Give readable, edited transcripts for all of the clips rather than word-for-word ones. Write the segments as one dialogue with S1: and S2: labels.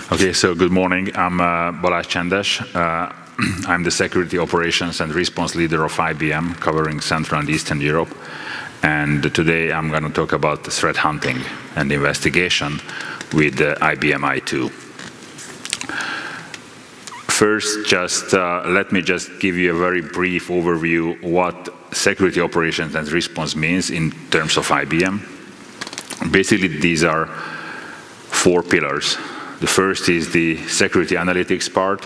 S1: Okay, so good morning. I'm Balazs Csendes. I'm the Security Operations and Response Leader of IBM, covering Central and Eastern Europe. And today I'm going to talk about the threat hunting and investigation with IBM i2. First, let me just give you a very brief overview what Security Operations and Response means in terms of IBM. Basically, these are four pillars. The first is the security analytics part,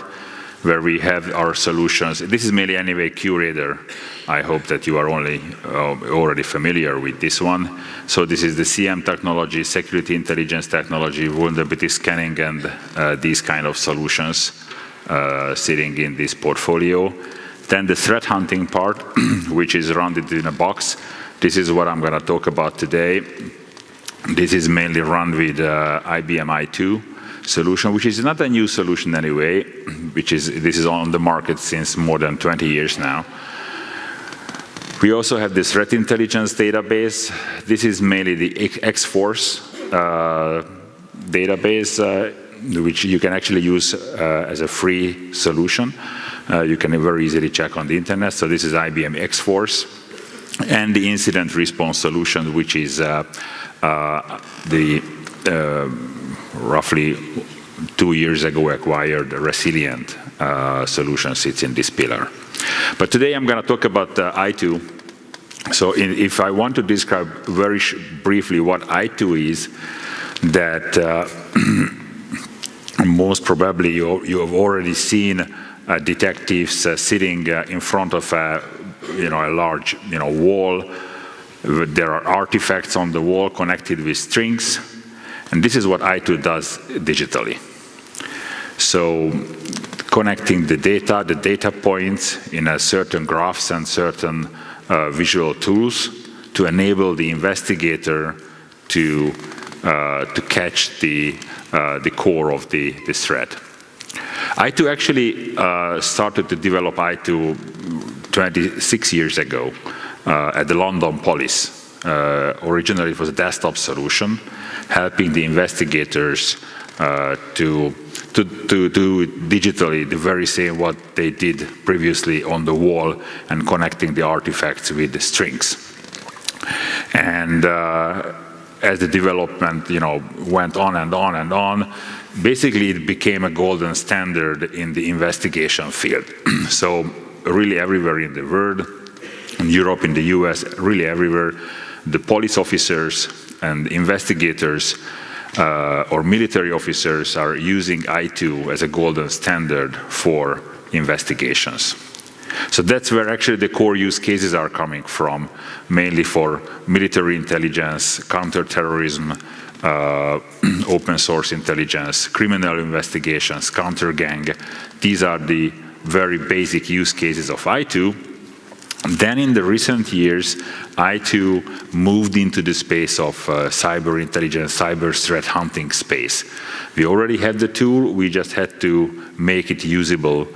S1: where we have our solutions. This is mainly anyway QRadar. I hope that you are already familiar with this one. So this is the CM technology, security intelligence technology, vulnerability scanning, and these kind of solutions sitting in this portfolio. Then the threat hunting part, which is rounded in a box. This is what I'm going to talk about today. This is mainly run with IBM i2 solution, which is not a new solution anyway, this is on the market since more than 20 years now. We also have this threat intelligence database. This is mainly the X-Force database, which you can actually use as a free solution. You can very easily check on the internet. So this is IBM X-Force. And the incident response solution, which is roughly 2 years ago acquired Resilient solution sits in this pillar. But today I'm going to talk about i2. So if I want to describe very briefly what i2 is, that most probably you have already seen detectives sitting in front of a large wall. There are artifacts on the wall connected with strings. And this is what i2 does digitally. So connecting the data points in a certain graphs and certain visual tools to enable the investigator to catch the core of the threat. i2 actually started to develop i2 26 years ago at the London Police. Originally it was a desktop solution, helping the investigators to do digitally the very same what they did previously on the wall and connecting the artifacts with the strings. And as the development went on and on and on, basically it became a golden standard in the investigation field. So really everywhere in the world, in Europe, in the US, really everywhere, the police officers and investigators or military officers are using i2 as a golden standard for investigations. So that's where actually the core use cases are coming from, mainly for military intelligence, counterterrorism, open source intelligence, criminal investigations, counter-gang. These are the very basic use cases of i2. Then in the recent years, i2 moved into the space of cyber intelligence, cyber threat hunting space. We already had the tool, we just had to make it usable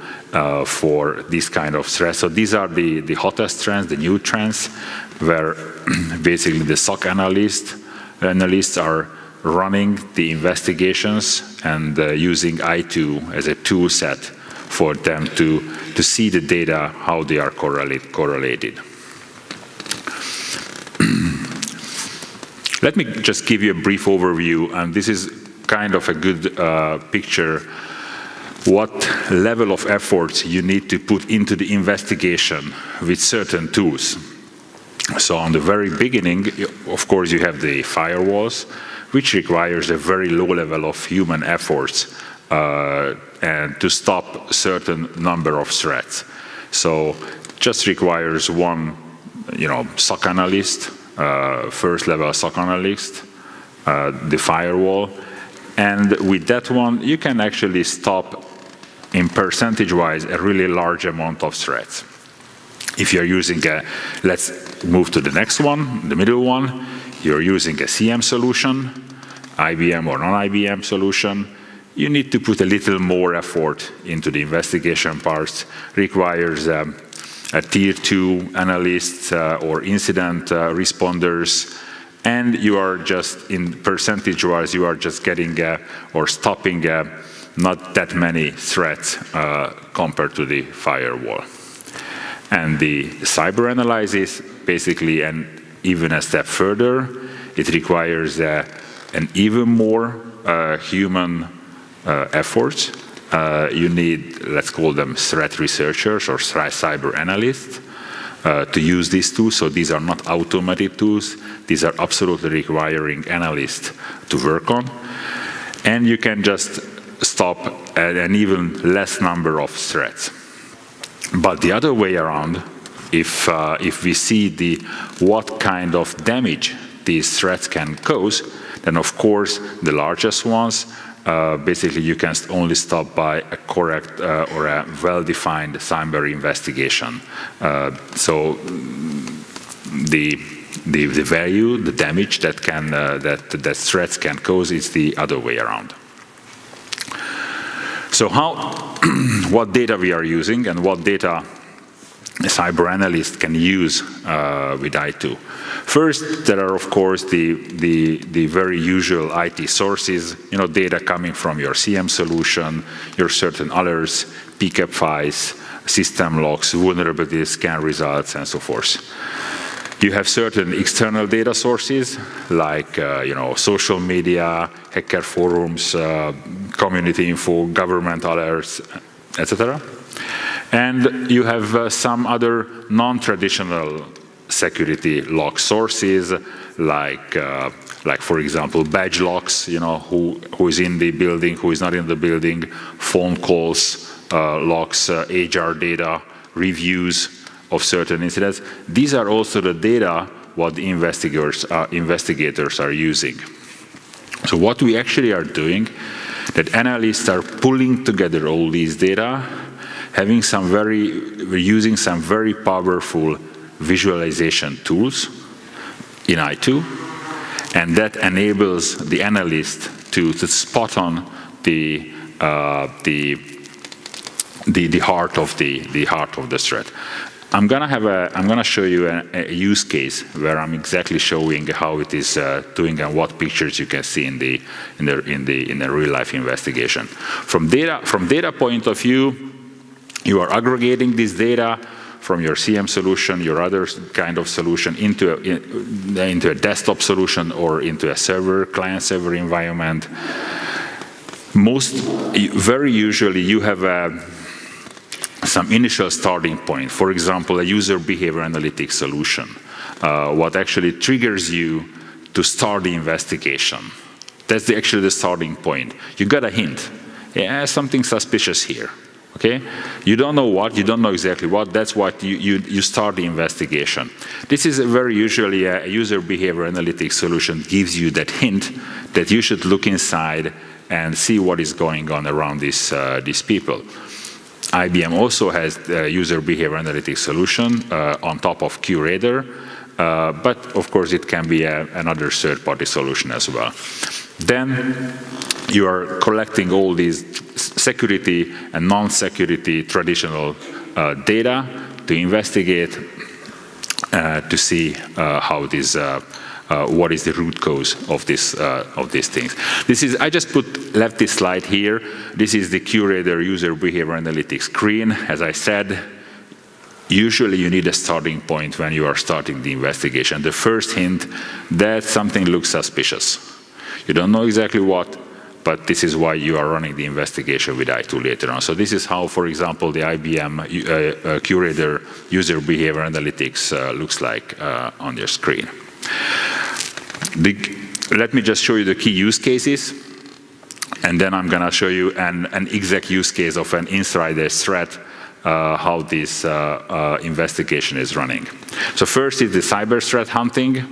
S1: for this kind of threats. So these are the hottest trends, the new trends, where basically the SOC analysts are running the investigations and using i2 as a tool set for them to see the data, how they are correlated. Let me just give you a brief overview, and this is kind of a good picture what level of efforts you need to put into the investigation with certain tools. So on the very beginning, of course, you have the firewalls, which requires a very low level of human efforts and to stop certain number of threats. So just requires one, SOC analyst, first level SOC analyst, the firewall, and with that one you can actually stop in percentage-wise a really large amount of threats. If you're using let's move to the next one, the middle one, you're using a CM solution, IBM or non-IBM solution, you need to put a little more effort into the investigation parts, requires a tier 2 analyst or incident responders, and you are just in percentage-wise, you are just getting or stopping not that many threats compared to the firewall. And the cyber analysis, basically, and even a step further, it requires an even more human efforts. You need, let's call them threat researchers or cyber analysts to use these tools. So these are not automated tools. These are absolutely requiring analysts to work on. And you can just stop at an even less number of threats. But the other way around, if we see what kind of damage these threats can cause, then of course the largest ones, basically you can only stop by a correct or a well-defined cyber investigation. So the value, the damage that threats can cause is the other way around. So what data we are using and what data a cyber analyst can use with I2. First, there are of course the very usual IT sources, data coming from your CM solution, your certain alerts, PCAP files, system logs, vulnerability scan results, and so forth. You have certain external data sources like social media, hacker forums, community info, government alerts, etc. And you have some other non-traditional security log sources, like for example badge logs, who is in the building, who is not in the building, phone calls, logs, HR data, reviews of certain incidents. These are also the data what the investigators are using. So what we actually are doing, that analysts are pulling together all these data, we're using some very powerful visualization tools in I2, and that enables the analyst to spot on the heart of the threat. I'm gonna show you a use case where I'm exactly showing how it is doing and what pictures you can see in the real life investigation. From data point of view, you are aggregating this data from your CM solution, your other kind of solution, into a desktop solution or into a client-server environment. Very usually you have some initial starting point. For example, a user behavior analytics solution, what actually triggers you to start the investigation. That's actually the starting point. You got a hint. Yeah, something suspicious here. Okay, you don't know what, you don't know exactly what. That's what you start the investigation. This is very usually a user behavior analytics solution gives you that hint that you should look inside and see what is going on around these people. IBM also has a user behavior analytics solution on top of QRadar, but of course it can be another third-party solution as well. Then you are collecting all these security and non-security traditional data to investigate, to see how this, what is the root cause of these things. I just left this slide here. This is the QRadar user behavior analytics screen. As I said, usually you need a starting point when you are starting the investigation. The first hint that something looks suspicious. You don't know exactly what, but this is why you are running the investigation with I2 later on. So this is how, for example, the IBM QRadar user behavior analytics looks like on your screen. Let me just show you the key use cases, and then I'm going to show you an exact use case of an insider threat, how this investigation is running. So first is the cyber threat hunting,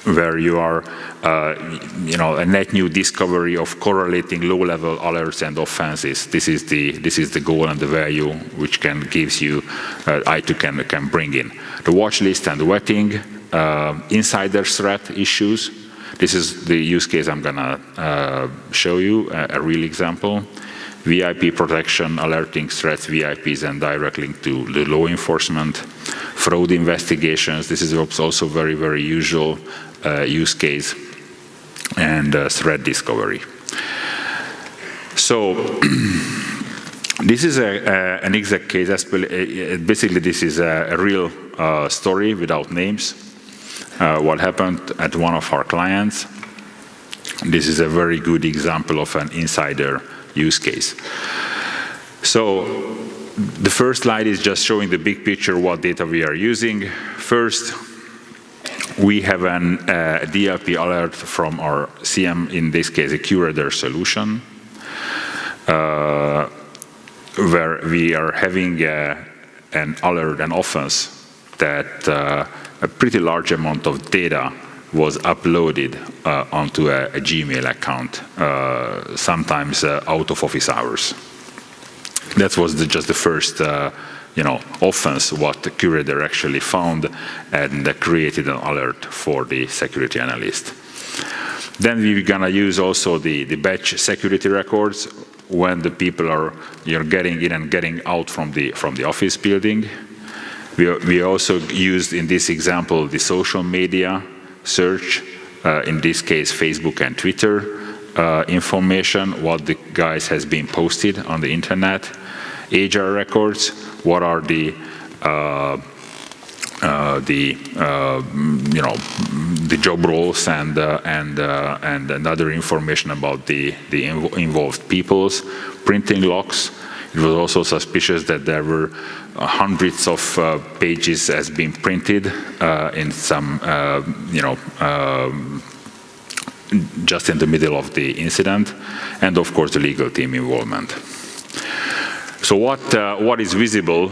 S1: where you are, a net new discovery of correlating low-level alerts and offenses. This is the goal and the value which gives you I2 can bring in. The watch list and vetting, insider threat issues. This is the use case I'm gonna show you, a real example. VIP protection, alerting threats, VIPs, and direct link to the law enforcement. Fraud investigations, this is also very, very usual use case. And threat discovery. So this is an exact case. Basically, this is a real story without names. What happened at one of our clients. This is a very good example of an insider use case. So the first slide is just showing the big picture, what data we are using. First, we have a DLP alert from our CM, in this case a curator solution, where we are having an alert, an offense, that a pretty large amount of data was uploaded onto a Gmail account, sometimes out of office hours. That was just the first offense what the curator actually found and created an alert for the security analyst. Then we're gonna use also the batch security records when the people are getting in and getting out from the office building. We also used in this example the social media search, in this case Facebook and Twitter information, what the guys has been posted on the internet, HR records, what are the job roles and other information about the involved peoples, printing logs. It was also suspicious that there were hundreds of pages has been printed in some, just in the middle of the incident, and of course the legal team involvement. So what is visible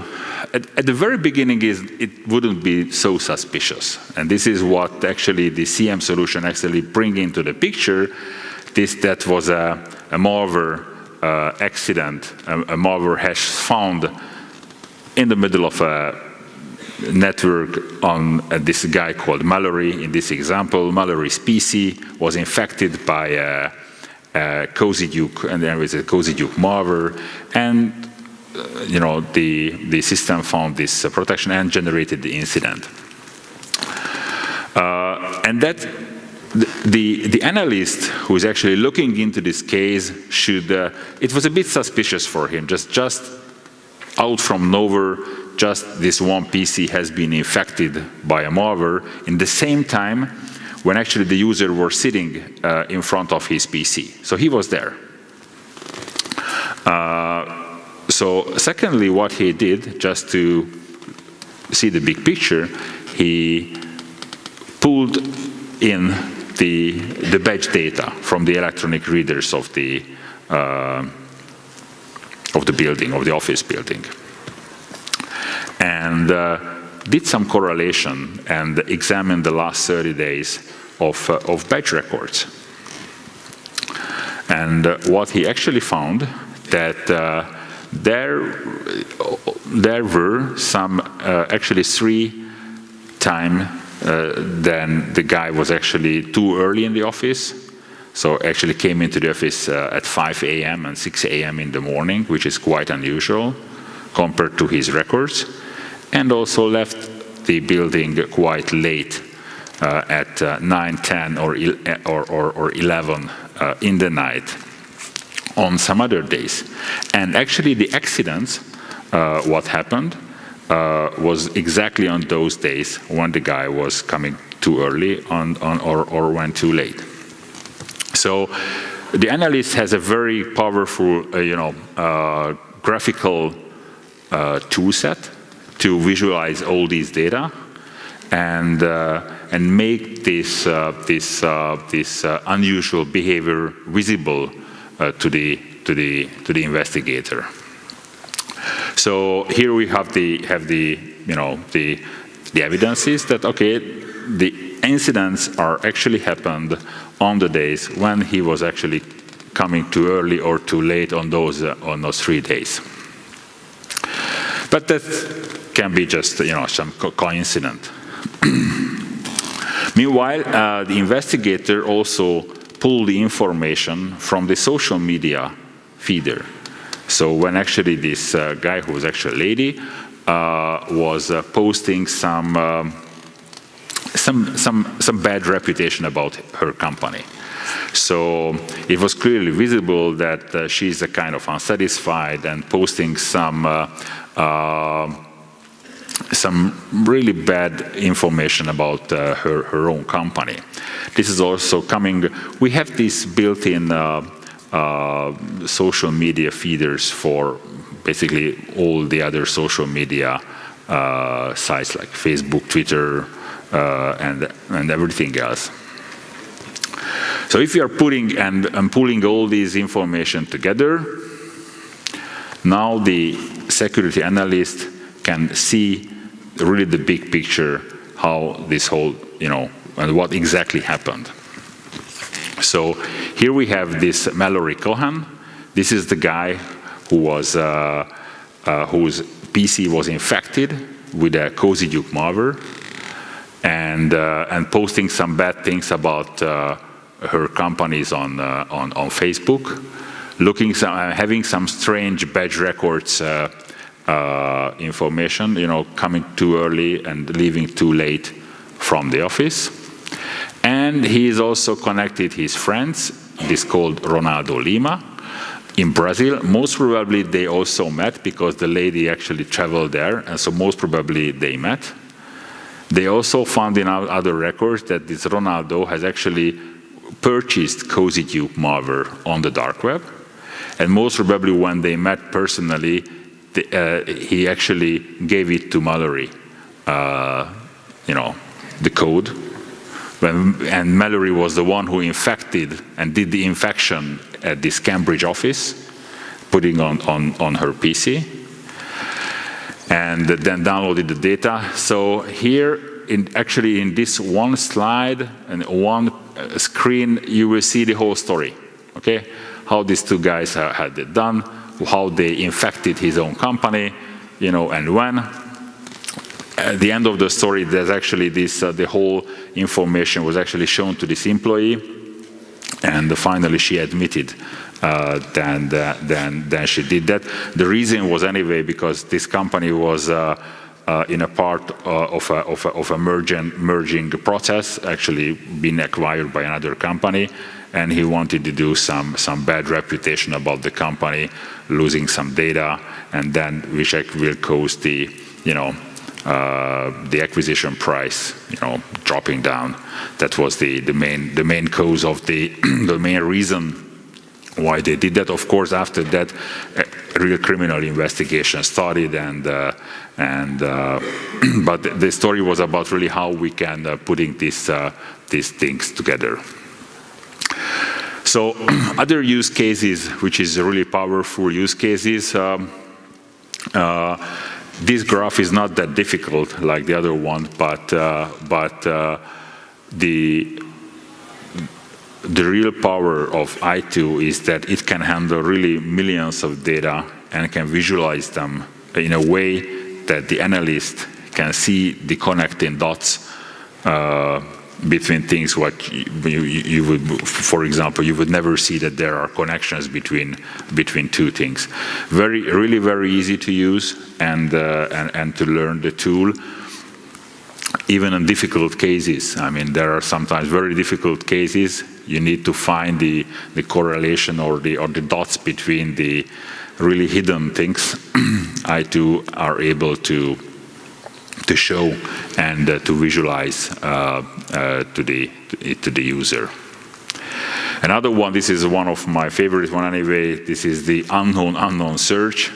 S1: at the very beginning is it wouldn't be so suspicious, and this is what actually the CM solution actually bring into the picture. That was a malware accident, a malware hash found in the middle of a network on this guy called Mallory. In this example, Mallory's PC was infected by a Cozy Duke, and there was a Cozy Duke malware, and the system found this protection and generated the incident. And that the analyst who is actually looking into this case should, it was a bit suspicious for him, just out from nowhere, just this one PC has been infected by a malware in the same time when actually the user was sitting in front of his PC. So he was there. So secondly, what he did, just to see the big picture, he pulled in the batch data from the electronic readers of the building, of the office building, and did some correlation and examined the last 30 days of batch records. And what he actually found that there were some actually 3 times then the guy was actually too early in the office. So actually came into the office at 5 a.m. and 6 a.m. in the morning, which is quite unusual compared to his records, and also left the building quite late at 9, 10 or 11 in the night on some other days. And actually the accidents, what happened, was exactly on those days when the guy was coming too early or went too late. So the analyst has a very powerful, graphical tool set to visualize all these data and make this unusual behavior visible to the investigator. So here we have the evidences that the incidents are actually happened on the days when he was actually coming too early or too late on those 3 days. But that can be just some coincidence. Meanwhile, the investigator also pulled the information from the social media feeder. So when actually this guy, who was actually a lady, was posting some some bad reputation about her company. So it was clearly visible that she's a kind of unsatisfied and posting some really bad information about her own company. This is also coming, we have these built-in social media feeders for basically all the other social media sites like Facebook, Twitter, and everything else. So if you are putting and pulling all these information together, now the security analyst can see really the big picture, how this whole, and what exactly happened. So here we have this Mallory Cohen. This is the guy who was whose PC was infected with a Cozy Duke malware, and posting some bad things about her companies on Facebook, having some strange badge records information, coming too early and leaving too late from the office. And he is also connected his friends, this called Ronaldo Lima, in Brazil. Most probably they also met because the lady actually traveled there, and so most probably they met. They also found in other records that this Ronaldo has actually purchased Cozy Duke malware on the dark web, and most probably when they met personally, he actually gave it to Mallory, the code. And Mallory was the one who infected and did the infection at this Cambridge office, putting on her PC, and then downloaded the data. So here, actually in this one slide and one screen, you will see the whole story, okay? How these two guys had it done, how they infected his own company, and when. At the end of the story, there's actually this, the whole information was actually shown to this employee, and finally she admitted then she did that. The reason was anyway because this company was in a part of a merging process, actually being acquired by another company, and he wanted to do some bad reputation about the company, losing some data, and then which will cause the acquisition price, dropping down. That was the main cause of the main reason why they did that. Of course, after that, a real criminal investigation started, but the story was about really how we can putting these things together. So other use cases, which is really powerful use cases. This graph is not that difficult like the other one, but the real power of I2 is that it can handle really millions of data and can visualize them in a way that the analyst can see the connecting dots between things. What you would, for example, you would never see that there are connections between two things. Really very easy to use and to learn the tool. Even in difficult cases, I mean, there are sometimes very difficult cases. You need to find the correlation or the dots between the really hidden things. I2 are able to show and to visualize to the user. Another one, this is one of my favorite one anyway, this is the unknown search.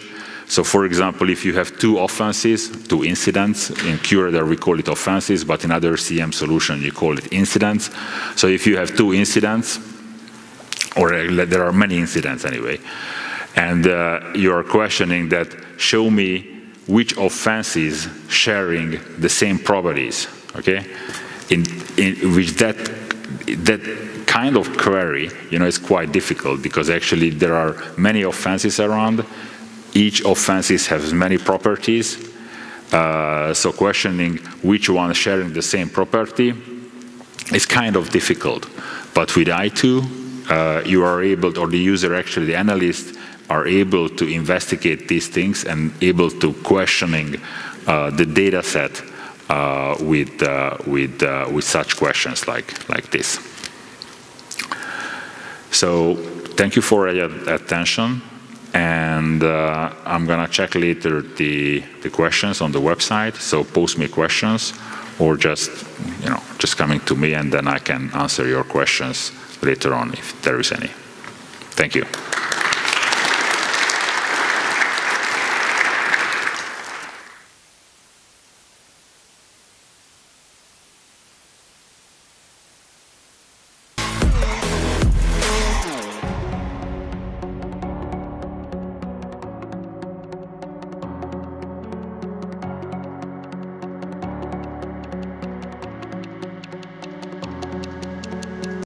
S1: So for example, if you have two offenses, two incidents, in QRadar we call it offenses, but in other CM solution you call it incidents. So if you have two incidents, or there are many incidents anyway, and you are questioning that, show me which offense is sharing the same properties, okay? In which that kind of query, is quite difficult because actually there are many offenses around. Each offense has many properties. So questioning which one is sharing the same property is kind of difficult. But with I2, you are able, or the user actually, the analyst, are able to investigate these things and able to questioning the data set with such questions like this. So thank you for your attention, and I'm gonna check later the questions on the website. So post me questions, or just coming to me, and then I can answer your questions later on if there is any. Thank you.